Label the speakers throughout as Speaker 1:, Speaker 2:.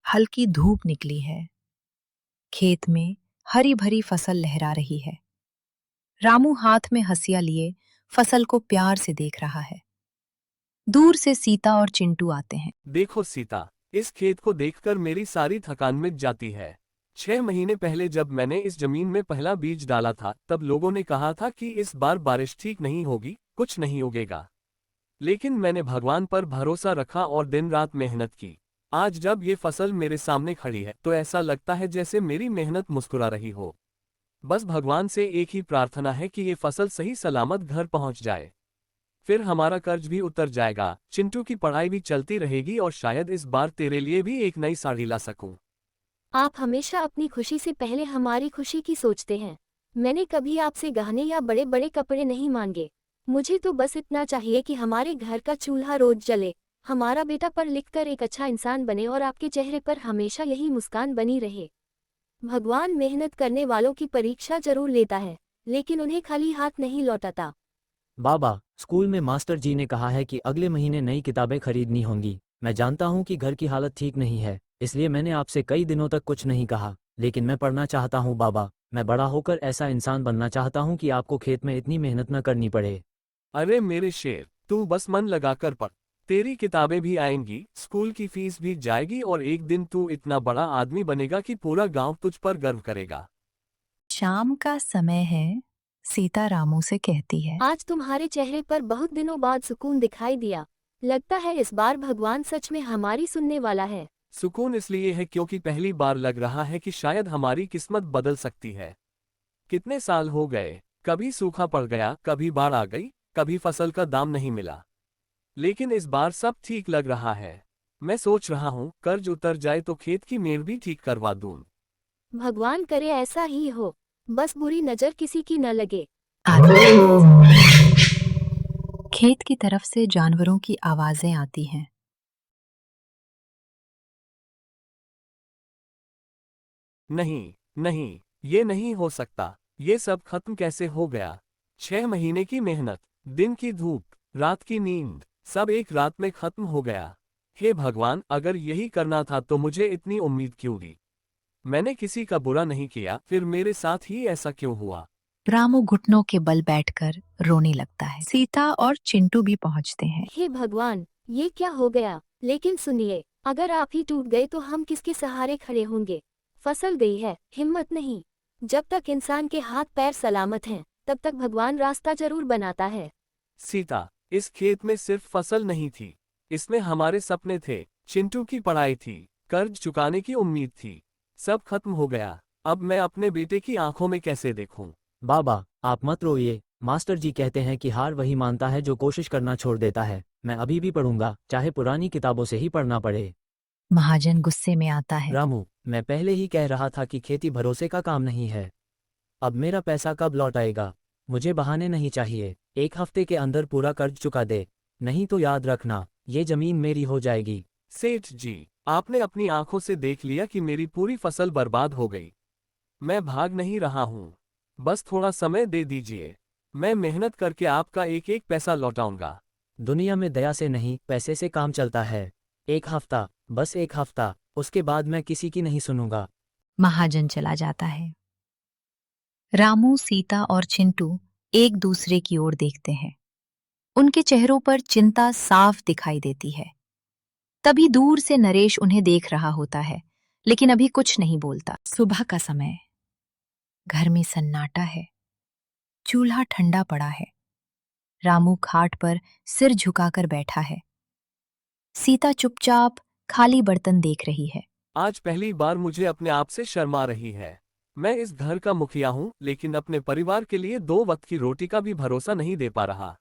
Speaker 1: हल्की धूप निकली है। खेत में हरी भरी फसल लहरा रही है। रामू हाथ में हंसिया लिए फसल को प्यार से देख रहा है। दूर से सीता और चिंटू आते हैं।
Speaker 2: देखो सीता, इस खेत को देखकर मेरी सारी थकान मिट जाती है। 6 महीने पहले जब मैंने इस जमीन में पहला बीज डाला था, तब लोगों ने कहा था कि इस बार बारिश ठीक नहीं होगी, कुछ नहीं उगेगा। लेकिन मैंने भगवान पर भरोसा रखा और दिन रात मेहनत की। आज जब ये फसल मेरे सामने खड़ी है, तो ऐसा लगता है जैसे मेरी मेहनत मुस्कुरा रही हो। बस भगवान से एक ही प्रार्थना है कि ये फसल सही सलामत घर पहुंच जाए। फिर हमारा कर्ज भी उतर जाएगा, चिंटू की पढ़ाई भी चलती रहेगी और शायद इस बार तेरे लिए भी एक नई साड़ी ला सकूं।
Speaker 3: आप हमेशा अपनी खुशी से पहले हमारी खुशी की सोचते हैं। मैंने कभी आपसे गहने या बड़े बड़े कपड़े नहीं मांगे। मुझे तो बस इतना चाहिए कि हमारे घर का चूल्हा रोज जले, हमारा बेटा पढ़ लिख कर एक अच्छा इंसान बने और आपके चेहरे पर हमेशा यही मुस्कान बनी रहे। भगवान मेहनत करने वालों की परीक्षा जरूर लेता है, लेकिन उन्हें खाली हाथ नहीं लौटाता।
Speaker 4: बाबा, स्कूल में मास्टर जी ने कहा है कि अगले महीने नई किताबें खरीदनी होंगी। मैं जानता हूँ कि घर की हालत ठीक नहीं है, इसलिए मैंने आपसे कई दिनों तक कुछ नहीं कहा, लेकिन मैं पढ़ना चाहता हूँ बाबा। मैं बड़ा होकर ऐसा इंसान बनना चाहता हूँ कि आपको खेत में इतनी मेहनत न करनी पड़े।
Speaker 2: अरे मेरे शेर, तू बस मन लगाकर पढ़। तेरी किताबें भी आएंगी, स्कूल की फीस भी जाएगी और एक दिन तू इतना बड़ा आदमी बनेगा कि पूरा गांव तुझ पर गर्व करेगा।
Speaker 1: शाम का समय है। सीता रामू से कहती है।
Speaker 3: आज तुम्हारे चेहरे पर बहुत दिनों बाद सुकून दिखाई दिया। लगता है इस बार भगवान सच में हमारी सुनने वाला है।
Speaker 2: सुकून इसलिए है क्योंकि पहली बार लग रहा है कि शायद हमारी किस्मत बदल सकती है। कितने साल हो गए, कभी सूखा पड़ गया, कभी बाढ़ आ गई, कभी फसल का दाम नहीं मिला। लेकिन इस बार सब ठीक लग रहा है। मैं सोच रहा हूँ कर्ज उतर जाए तो खेत की मेड़ भी ठीक करवा दूं।
Speaker 3: भगवान करे ऐसा ही हो, बस बुरी नजर किसी की न लगे।
Speaker 1: खेत की तरफ से जानवरों की आवाजें आती हैं।
Speaker 2: नहीं, नहीं, ये नहीं हो सकता। ये सब खत्म कैसे हो गया? 6 महीने की मेहनत, दिन की धूप, रात की नींद, सब एक रात में खत्म हो गया। हे भगवान, अगर यही करना था तो मुझे इतनी उम्मीद क्यों दी? मैंने किसी का बुरा नहीं किया, फिर मेरे साथ ही ऐसा क्यों हुआ?
Speaker 1: रामू घुटनों के बल बैठकर रोने लगता है। सीता और चिंटू भी पहुंचते हैं।
Speaker 3: हे भगवान, ये क्या हो गया? लेकिन सुनिए, अगर आप ही टूट गए तो हम किसके सहारे खड़े होंगे? फसल गई है, हिम्मत नहीं। जब तक इंसान के हाथ पैर सलामत हैं, तब तक भगवान रास्ता जरूर बनाता है।
Speaker 2: सीता, इस खेत में सिर्फ फसल नहीं थी, इसमें हमारे सपने थे, चिंटू की पढ़ाई थी, कर्ज चुकाने की उम्मीद थी। सब खत्म हो गया। अब मैं अपने बेटे की आंखों में कैसे देखूं?
Speaker 4: बाबा, आप मत रोइए। मास्टर जी कहते हैं कि हार वही मानता है जो कोशिश करना छोड़ देता है। मैं अभी भी पढ़ूंगा, चाहे पुरानी किताबों से ही पढ़ना पड़े।
Speaker 1: महाजन गुस्से में आता है।
Speaker 4: रामू, मैं पहले ही कह रहा था कि खेती भरोसे का काम नहीं है। अब मेरा पैसा कब लौट आएगा? मुझे बहाने नहीं चाहिए। 1 हफ्ते के अंदर पूरा कर्ज चुका दे, नहीं तो याद रखना, ये जमीन मेरी हो जाएगी।
Speaker 2: सेठ जी, आपने अपनी आंखों से देख लिया कि मेरी पूरी फसल बर्बाद हो गई। मैं भाग नहीं रहा हूँ, बस थोड़ा समय दे दीजिए। मैं मेहनत करके आपका एक एक पैसा लौटाऊंगा।
Speaker 4: दुनिया में दया से नहीं, पैसे से काम चलता है। 1 हफ्ता, बस 1 हफ्ता, उसके बाद मैं किसी की नहीं सुनूंगा।
Speaker 1: महाजन चला जाता है। रामू, सीता और चिंटू एक दूसरे की ओर देखते हैं। उनके चेहरों पर चिंता साफ दिखाई देती है। तभी दूर से नरेश उन्हें देख रहा होता है, लेकिन अभी कुछ नहीं बोलता। सुबह का समय, घर में सन्नाटा है। चूल्हा ठंडा पड़ा है। रामू खाट पर सिर झुकाकर बैठा है। सीता चुपचाप खाली बर्तन देख रही है।
Speaker 2: आज पहली बार मुझे अपने आप से शर्मा रही है। मैं इस घर का मुखिया हूँ, लेकिन अपने परिवार के लिए 2 वक्त की रोटी का भी भरोसा नहीं दे पा रहा।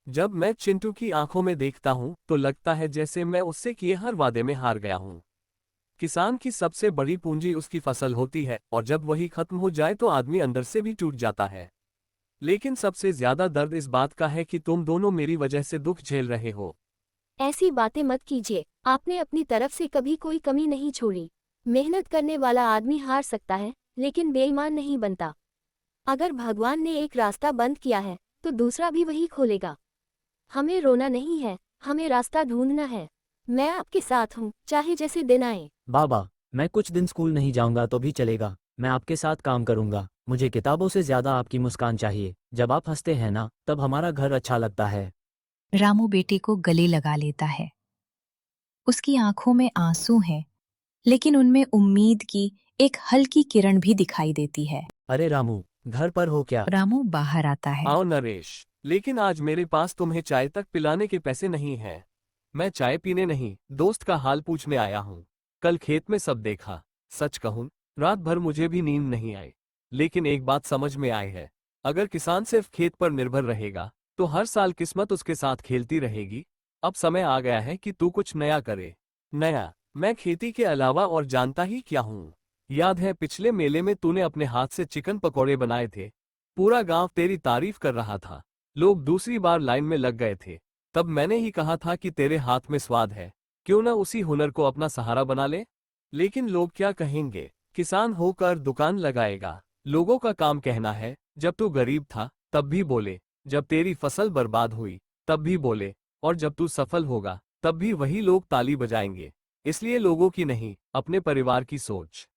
Speaker 2: जब मैं चिंटू की आंखों में देखता हूँ तो लगता है जैसे मैं उससे किए हर वादे में हार गया हूँ। किसान की सबसे बड़ी पूंजी उसकी फसल होती है और जब वही खत्म हो जाए तो आदमी अंदर से भी टूट जाता है। लेकिन सबसे ज्यादा दर्द इस बात का है कि तुम दोनों मेरी वजह से दुख झेल रहे हो।
Speaker 3: ऐसी बातें मत कीजिए, आपने अपनी तरफ से कभी कोई कमी नहीं छोड़ी। मेहनत करने वाला आदमी हार सकता है, लेकिन बेईमान नहीं बनता। अगर भगवान ने एक रास्ता बंद किया है, तो दूसरा भी वही खोलेगा। हमें रोना नहीं है, हमें रास्ता ढूंढना है। मैं आपके साथ हूँ, चाहे जैसे दिन आए।
Speaker 4: बाबा, मैं कुछ दिन स्कूल नहीं जाऊंगा तो भी चलेगा। मैं आपके साथ काम करूंगा। मुझे किताबों से ज्यादा आपकी मुस्कान चाहिए। जब आप हंसते हैं ना, तब हमारा घर अच्छा लगता है।
Speaker 1: रामू बेटे को गले लगा लेता है। उसकी आंखों में आंसू हैं, लेकिन उनमें उम्मीद की एक हल्की किरण भी दिखाई देती है।
Speaker 4: अरे रामू, घर पर हो क्या?
Speaker 1: रामू बाहर आता है।
Speaker 2: आओ नरेश, लेकिन आज मेरे पास तुम्हें चाय तक पिलाने के पैसे नहीं हैं। मैं चाय पीने नहीं, दोस्त का हाल पूछने आया हूँ। कल खेत में सब देखा। सच कहूँ, रात भर मुझे भी नींद नहीं आई। लेकिन एक बात समझ में आई है, अगर किसान सिर्फ खेत पर निर्भर रहेगा तो हर साल किस्मत उसके साथ खेलती रहेगी। अब समय आ गया है कि तू कुछ नया करे। नया? मैं खेती के अलावा और जानता ही क्या हूँ। याद है पिछले मेले में तूने अपने हाथ से चिकन पकौड़े बनाए थे। पूरा गांव तेरी तारीफ कर रहा था। लोग दूसरी बार लाइन में लग गए थे। तब मैंने ही कहा था कि तेरे हाथ में स्वाद है, क्यों ना उसी हुनर को अपना सहारा बना ले। लेकिन लोग क्या कहेंगे? किसान होकर दुकान लगाएगा। लोगों का काम कहना है, जब तू गरीब था तब भी बोले, जब तेरी फसल बर्बाद हुई तब भी बोले, और जब तू सफल होगा तब भी वही लोग ताली बजाएंगे। इसलिए लोगों की नहीं, अपने परिवार की सोच।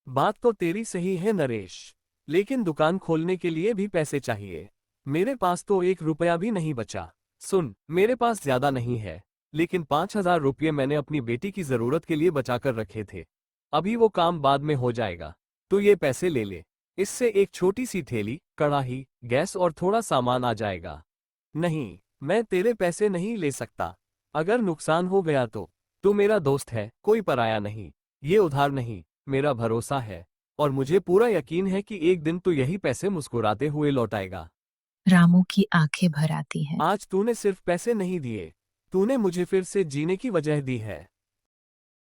Speaker 2: बात तो तेरी सही है नरेश, लेकिन दुकान खोलने के लिए भी पैसे चाहिए। मेरे पास तो 1 रुपया भी नहीं बचा। सुन, मेरे पास ज्यादा नहीं है, लेकिन 5,000 रुपये मैंने अपनी बेटी की जरूरत के लिए बचाकर रखे थे। अभी वो काम बाद में हो जाएगा, तो ये पैसे ले ले। इससे एक छोटी सी ठेली, कढ़ाई, गैस और थोड़ा सामान आ जाएगा। नहीं, मैं तेरे पैसे नहीं ले सकता। अगर नुकसान हो गया तो? तू मेरा दोस्त है, कोई पराया नहीं। ये उधार नहीं, मेरा भरोसा है, और मुझे पूरा यकीन है कि एक दिन तू यही पैसे मुस्कुराते हुए लौटाएगा।
Speaker 1: रामू की आंखें भर आती हैं।
Speaker 2: आज तूने सिर्फ पैसे नहीं दिए, तूने मुझे फिर से जीने की वजह दी है।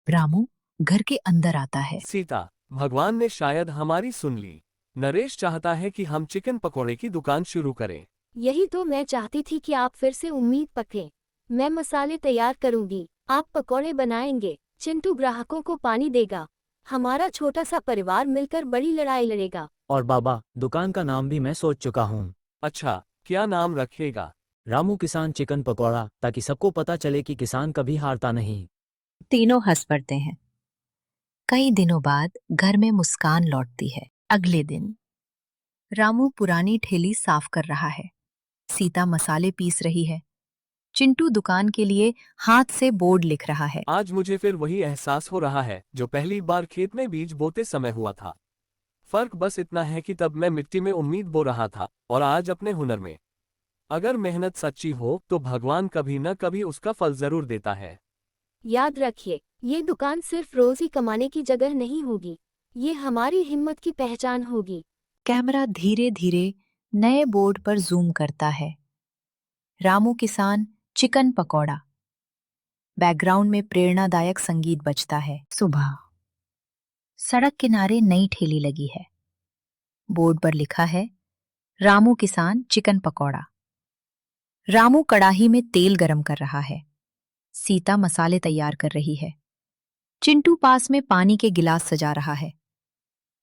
Speaker 1: रामू घर के अंदर आता है।
Speaker 2: सीता, भगवान ने शायद हमारी सुन ली। नरेश चाहता है कि हम चिकन पकौड़े की दुकान शुरू करें।
Speaker 3: यही तो मैं चाहती थी कि आप फिर से उम्मीद पकड़ें। मैं मसाले तैयार करूंगी, आप पकौड़े बनाएंगे, चिंटू ग्राहकों को पानी देगा। हमारा छोटा सा परिवार मिलकर बड़ी लड़ाई लड़ेगा।
Speaker 4: और बाबा, दुकान का नाम भी मैं सोच चुका हूँ।
Speaker 2: अच्छा, क्या नाम रखेगा?
Speaker 4: रामू किसान चिकन पकौड़ा, ताकि सबको पता चले कि किसान कभी हारता नहीं।
Speaker 1: तीनों हंस पड़ते हैं। कई दिनों बाद घर में मुस्कान लौटती है। अगले दिन रामू पुरानी ठेली साफ कर रहा है। सीता मसाले पीस रही है। चिंटू दुकान के लिए हाथ से बोर्ड लिख रहा है।
Speaker 2: आज मुझे फिर वही एहसास हो रहा है जो पहली बार खेत में बीज बोते समय हुआ था। फर्क बस इतना है कि तब मैं मिट्टी में उम्मीद बो रहा था, और आज अपने हुनर में। अगर मेहनत सच्ची हो तो भगवान कभी न कभी उसका फल जरूर देता है।
Speaker 3: याद रखिए, ये दुकान सिर्फ रोजी कमाने की जगह नहीं होगी, ये हमारी हिम्मत की पहचान होगी।
Speaker 1: कैमरा धीरे धीरे नए बोर्ड पर जूम करता है। रामू किसान चिकन पकौड़ा। बैकग्राउंड में प्रेरणादायक संगीत बजता है। सुबह सड़क किनारे नई ठेली लगी है। बोर्ड पर लिखा है, रामू किसान चिकन पकौड़ा। रामू कड़ाही में तेल गरम कर रहा है। सीता मसाले तैयार कर रही है। चिंटू पास में पानी के गिलास सजा रहा है।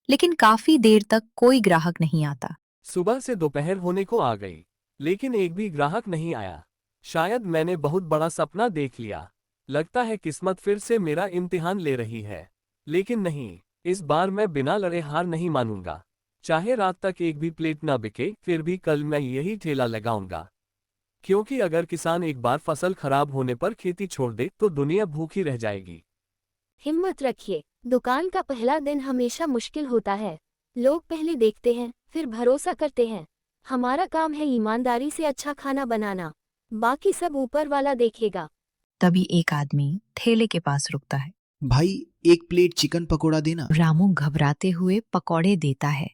Speaker 1: लेकिन काफी देर तक कोई ग्राहक नहीं आता।
Speaker 2: सुबह से दोपहर होने को आ गई, लेकिन एक भी ग्राहक नहीं आया। शायद मैंने बहुत बड़ा सपना देख लिया। लगता है किस्मत फिर से मेरा इम्तिहान ले रही है। लेकिन नहीं, इस बार मैं बिना लड़े हार नहीं मानूंगा। चाहे रात तक एक भी प्लेट ना बिके, फिर भी कल मैं यही ठेला लगाऊंगा। क्योंकि अगर किसान एक बार फसल खराब होने पर खेती छोड़ दे तो दुनिया भूखी रह जाएगी।
Speaker 3: हिम्मत रखिए, दुकान का पहला दिन हमेशा मुश्किल होता है। लोग पहले देखते हैं, फिर भरोसा करते हैं। हमारा काम है ईमानदारी से अच्छा खाना बनाना, बाकी सब ऊपर वाला देखेगा।
Speaker 1: तभी एक आदमी ठेले के पास रुकता है।
Speaker 5: भाई, एक प्लेट चिकन पकोड़ा देना।
Speaker 1: रामू घबराते हुए पकौड़े देता है।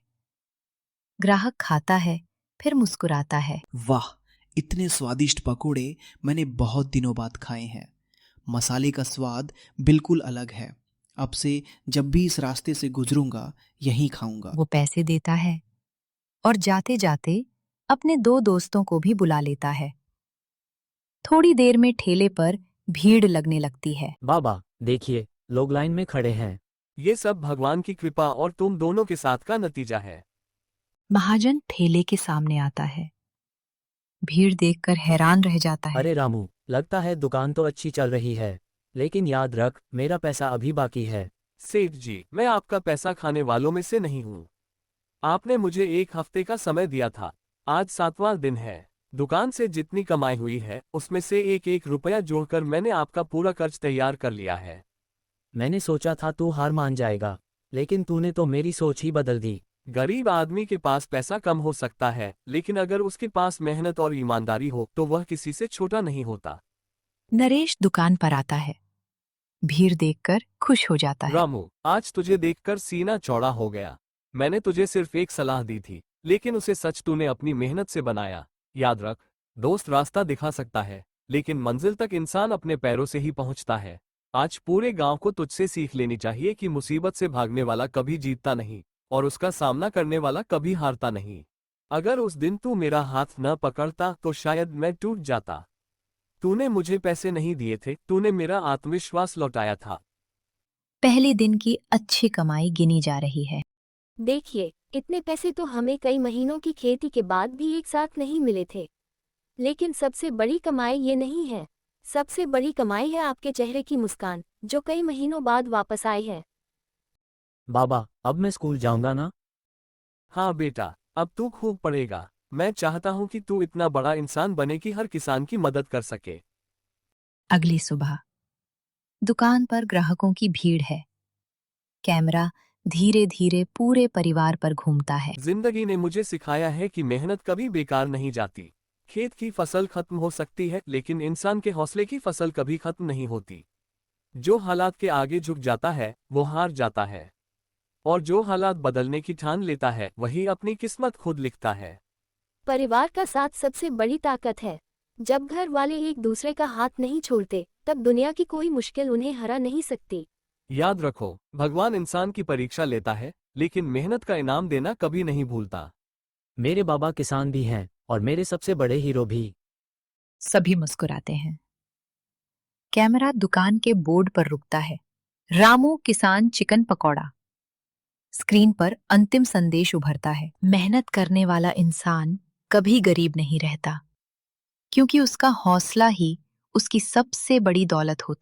Speaker 1: ग्राहक खाता है, फिर मुस्कुराता है।
Speaker 5: वाह, इतने स्वादिष्ट पकोड़े मैंने बहुत दिनों बाद खाए हैं। मसाले का स्वाद बिल्कुल अलग है। अब से जब भी इस रास्ते से गुजरूंगा, यहीं खाऊंगा।
Speaker 1: वो पैसे देता है और जाते जाते अपने 2 दोस्तों को भी बुला लेता है। थोड़ी देर में ठेले पर भीड़ लगने लगती है।
Speaker 4: बाबा, देखिए, लोग लाइन में खड़े हैं।
Speaker 2: ये सब भगवान की कृपा और तुम दोनों के साथ का नतीजा है।
Speaker 1: महाजन ठेले के सामने आता है। भीड़ देखकर हैरान रह जाता है।
Speaker 4: अरे रामू, लगता है दुकान तो अच्छी चल रही है। लेकिन याद रख, मेरा पैसा अभी बाकी है।
Speaker 2: सेठ जी, मैं आपका पैसा खाने वालों में से नहीं हूँ। आपने मुझे 1 हफ्ते का समय दिया था। आज 7वां दिन है। दुकान से जितनी कमाई हुई है उसमें से 1-1 रुपया जोड़कर मैंने आपका पूरा कर्ज तैयार कर लिया है।
Speaker 4: मैंने सोचा था तू हार मान जाएगा, लेकिन तूने तो मेरी सोच ही बदल दी।
Speaker 2: गरीब आदमी के पास पैसा कम हो सकता है, लेकिन अगर उसके पास मेहनत और ईमानदारी हो तो वह किसी से छोटा नहीं होता।
Speaker 1: नरेश दुकान पर आता है। भीड़ देखकर खुश हो जाता है।
Speaker 2: रामू, आज तुझे देखकर सीना चौड़ा हो गया। मैंने तुझे सिर्फ एक सलाह दी थी, लेकिन उसे सच तूने अपनी मेहनत से बनाया। याद रख, दोस्त रास्ता दिखा सकता है, लेकिन मंजिल तक इंसान अपने पैरों से ही पहुंचता है। आज पूरे गांव को तुझसे सीख लेनी चाहिए कि मुसीबत से भागने वाला कभी जीतता नहीं और उसका सामना करने वाला कभी हारता नहीं। अगर उस दिन तू मेरा हाथ न पकड़ता तो शायद मैं टूट जाता। तूने मुझे पैसे नहीं दिए थे, तूने मेरा आत्मविश्वास लौटाया था।
Speaker 1: पहले दिन की अच्छी कमाई गिनी जा रही है।
Speaker 3: देखिए, इतने पैसे तो हमें कई महीनों की खेती के बाद भी एक साथ नहीं मिले थे। लेकिन सबसे बड़ी कमाई ये नहीं है। सबसे बड़ी कमाई है आपके चेहरे की मुस्कान, जो कई महीनों बाद वापस आई है।
Speaker 4: बाबा, अब मैं स्कूल जाऊंगा ना?
Speaker 2: हाँ बेटा, अब तू खूब पढ़ेगा। मैं चाहता हूँ कि तू इतना बड़ा इंसान बने कि हर किसान की मदद कर सके।
Speaker 1: अगली सुबह दुकान पर ग्राहकों की भीड़ है। कैमरा धीरे धीरे पूरे परिवार पर घूमता है।
Speaker 2: जिंदगी ने मुझे सिखाया है कि मेहनत कभी बेकार नहीं जाती। खेत की फसल खत्म हो सकती है, लेकिन इंसान के हौसले की फसल कभी खत्म नहीं होती। जो हालात के आगे झुक जाता है वो हार जाता है, और जो हालात बदलने की ठान लेता है वही अपनी किस्मत खुद लिखता है।
Speaker 3: परिवार का साथ सबसे बड़ी ताकत है। जब घर वाले एक दूसरे का हाथ नहीं छोड़ते, तब दुनिया की कोई मुश्किल उन्हें हरा नहीं सकती।
Speaker 2: याद रखो, भगवान इंसान की परीक्षा लेता है, लेकिन मेहनत का इनाम देना कभी नहीं भूलता।
Speaker 4: मेरे बाबा किसान भी हैं और मेरे सबसे बड़े हीरो भी।
Speaker 1: सभी मुस्कुराते हैं। कैमरा दुकान के बोर्ड पर रुकता है। रामू किसान चिकन पकौड़ा। स्क्रीन पर अंतिम संदेश उभरता है। मेहनत करने वाला इंसान कभी गरीब नहीं रहता, क्योंकि उसका हौसला ही उसकी सबसे बड़ी दौलत होता है।